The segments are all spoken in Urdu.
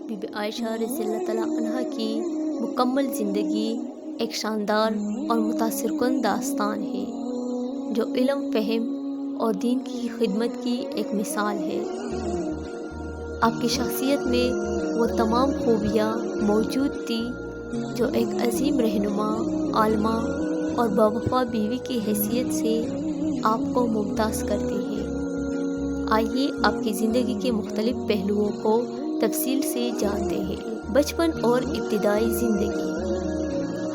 بی بی عائشہ رضی اللہ تعالیٰ عنہا کی مکمل زندگی ایک شاندار اور متاثر کن داستان ہے جو علم، فہم اور دین کی خدمت کی ایک مثال ہے۔ آپ کی شخصیت میں وہ تمام خوبیاں موجود تھیں جو ایک عظیم رہنما، عالمہ اور باوفا بیوی کی حیثیت سے آپ کو ممتاز کرتی ہے۔ آئیے آپ کی زندگی کے مختلف پہلوؤں کو تفصیل سے جانتے ہیں۔ بچپن اور ابتدائی زندگی۔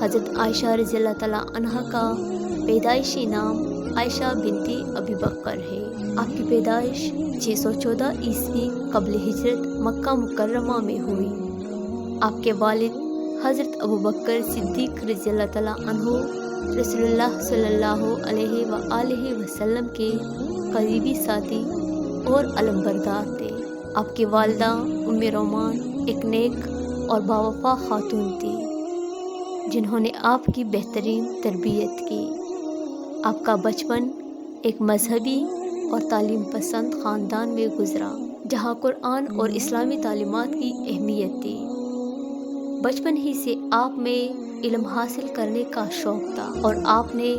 حضرت عائشہ رضی اللہ تعالیٰ عنہا کا پیدائشی نام عائشہ بنت ابی بکر ہے۔ آپ کی پیدائش 614 عیسوی قبل ہجرت مکہ مکرمہ میں ہوئی۔ آپ کے والد حضرت ابوبکر صدیق رضی اللہ تعالیٰ عنہ رسول اللہ صلی اللہ علیہ وآلہ وسلم کے قریبی ساتھی اور علمبردار تھے۔ آپ کی والدہ ام رومان ایک نیک اور باوفا خاتون تھی جنہوں نے آپ کی بہترین تربیت کی۔ آپ کا بچپن ایک مذہبی اور تعلیم پسند خاندان میں گزرا جہاں قرآن اور اسلامی تعلیمات کی اہمیت تھی۔ بچپن ہی سے آپ میں علم حاصل کرنے کا شوق تھا اور آپ نے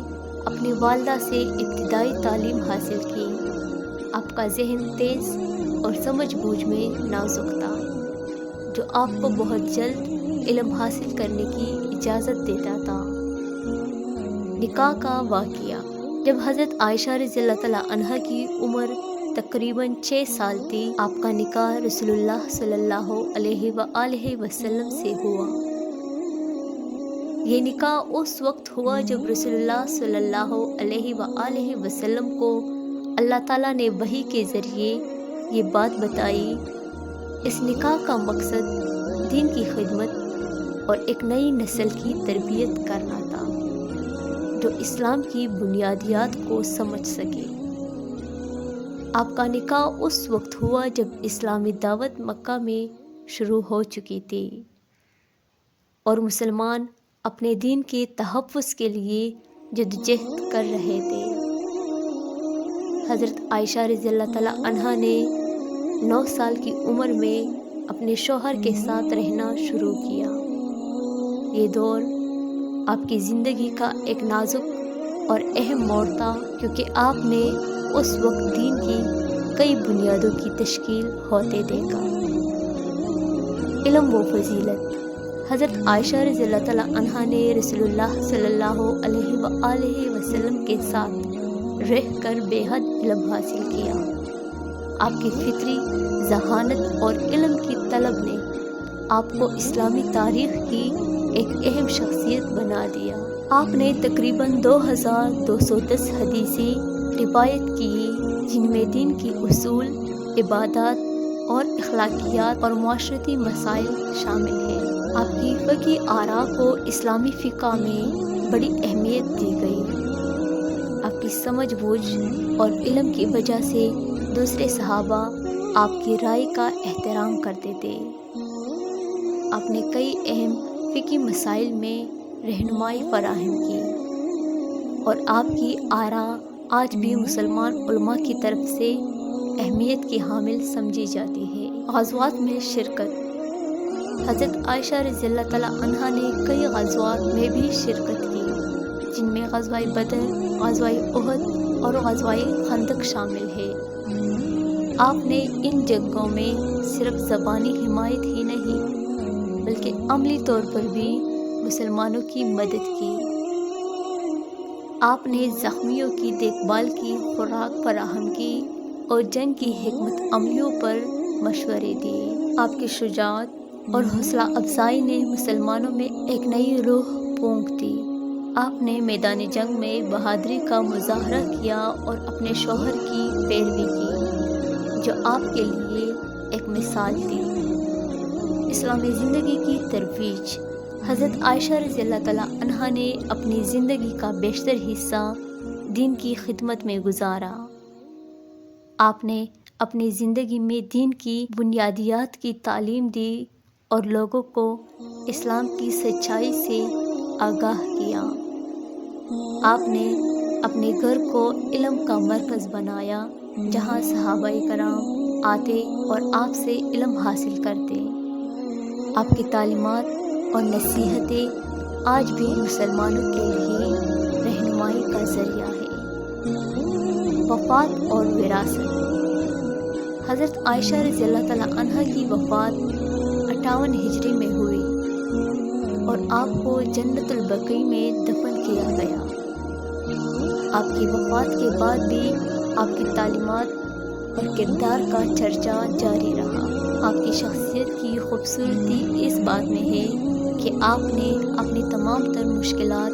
اپنی والدہ سے ابتدائی تعلیم حاصل کی۔ آپ کا ذہن تیز اور سمجھ بوجھ میں نازک تھا جو آپ کو بہت جلد علم حاصل کرنے کی اجازت دیتا تھا۔ نکاح کا واقعہ۔ جب حضرت عائشہ رضی اللہ تعالیٰ عنہا کی عمر تقریباً 6 سال تھی، آپ کا نکاح رسول اللہ صلی اللہ علیہ وآلہ وسلم سے ہوا۔ یہ نکاح اس وقت ہوا جب رسول اللہ صلی اللہ علیہ وآلہ وسلم کو اللہ تعالیٰ نے وحی کے ذریعے یہ بات بتائی۔ اس نکاح کا مقصد دین کی خدمت اور ایک نئی نسل کی تربیت کرنا تھا جو اسلام کی بنیادیات کو سمجھ سکے۔ آپ کا نکاح اس وقت ہوا جب اسلامی دعوت مکہ میں شروع ہو چکی تھی اور مسلمان اپنے دین کے تحفظ کے لیے جدوجہد کر رہے تھے۔ حضرت عائشہ رضی اللہ تعالیٰ عنہا نے 9 سال کی عمر میں اپنے شوہر کے ساتھ رہنا شروع کیا۔ یہ دور آپ کی زندگی کا ایک نازک اور اہم موڑ تھا کیونکہ آپ نے اس وقت دین کی کئی بنیادوں کی تشکیل ہوتے دیکھا۔ علم و فضیلت۔ حضرت عائشہ رضی اللہ تعالیٰ عنہا نے رسول اللہ صلی اللہ علیہ وآلہ وسلم کے ساتھ رہ کر بے حد علم حاصل کیا۔ آپ کی فطری ذہانت اور علم کی طلب نے آپ کو اسلامی تاریخ کی ایک اہم شخصیت بنا دیا۔ آپ نے تقریباً 2210 حدیثیں روایت کی جن میں دین کی اصول، عبادات اور اخلاقیات اور معاشرتی مسائل شامل ہیں۔ آپ کی فقہی آراء کو اسلامی فقہ میں بڑی اہمیت دی گئی۔ آپ کی سمجھ بوجھ اور علم کی وجہ سے دوسرے صحابہ آپ کی رائے کا احترام کرتے تھے۔ آپ نے کئی اہم فقہی مسائل میں رہنمائی فراہم کی اور آپ کی آراء آج بھی مسلمان علماء کی طرف سے اہمیت کی حامل سمجھی جاتی ہے۔ غزوات میں شرکت۔ حضرت عائشہ رضی اللہ تعالیٰ عنہا نے کئی غزوات میں بھی شرکت کی جن میں غزوہ بدر، غزوہ احد اور غزوہ خندق شامل ہے۔ آپ نے ان جنگوں میں صرف زبانی حمایت ہی نہیں بلکہ عملی طور پر بھی مسلمانوں کی مدد کی۔ آپ نے زخمیوں کی دیکھ بھال کی، خوراک فراہم کی اور جنگ کی حکمت عملیوں پر مشورے دیے۔ آپ کی شجاعت اور حوصلہ افزائی نے مسلمانوں میں ایک نئی روح پھونک دی۔ آپ نے میدان جنگ میں بہادری کا مظاہرہ کیا اور اپنے شوہر کی پیروی کی جو آپ کے لیے ایک مثال تھی۔ اسلامی زندگی کی ترویج۔ حضرت عائشہ رضی اللہ تعالیٰ عنہا نے اپنی زندگی کا بیشتر حصہ دین کی خدمت میں گزارا۔ آپ نے اپنی زندگی میں دین کی بنیادیات کی تعلیم دی اور لوگوں کو اسلام کی سچائی سے آگاہ کیا۔ آپ نے اپنے گھر کو علم کا مرکز بنایا جہاں صحابہ کرام آتے اور آپ سے علم حاصل کرتے۔ آپ کی تعلیمات اور نصیحتیں آج بھی مسلمانوں کے لیے رہنمائی کا ذریعہ ہے۔ وفات اور وراثت۔ حضرت عائشہ رضی اللہ تعالیٰ عنہ کی وفات 58 ہجری میں ہوئی اور آپ کو جنت البقیع میں دفن کیا گیا۔ آپ کی وفات کے بعد بھی آپ کی تعلیمات اور کردار کا چرچا جاری رہا۔ آپ کی شخصیت کی خوبصورتی اس بات میں ہے کہ آپ نے اپنی تمام تر مشکلات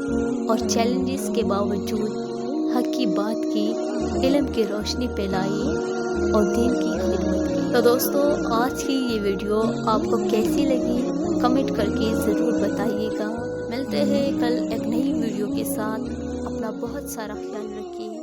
اور چیلنجز کے باوجود حق کی بات کی، علم کی روشنی پھیلائی اور دین کی خدمت کی۔ تو دوستو، آج کی یہ ویڈیو آپ کو کیسی لگی کمنٹ کر کے ضرور بتائیے گا۔ ملتے ہیں کل ایک نئی ویڈیو کے ساتھ۔ اپنا بہت سارا خیال رکھیے۔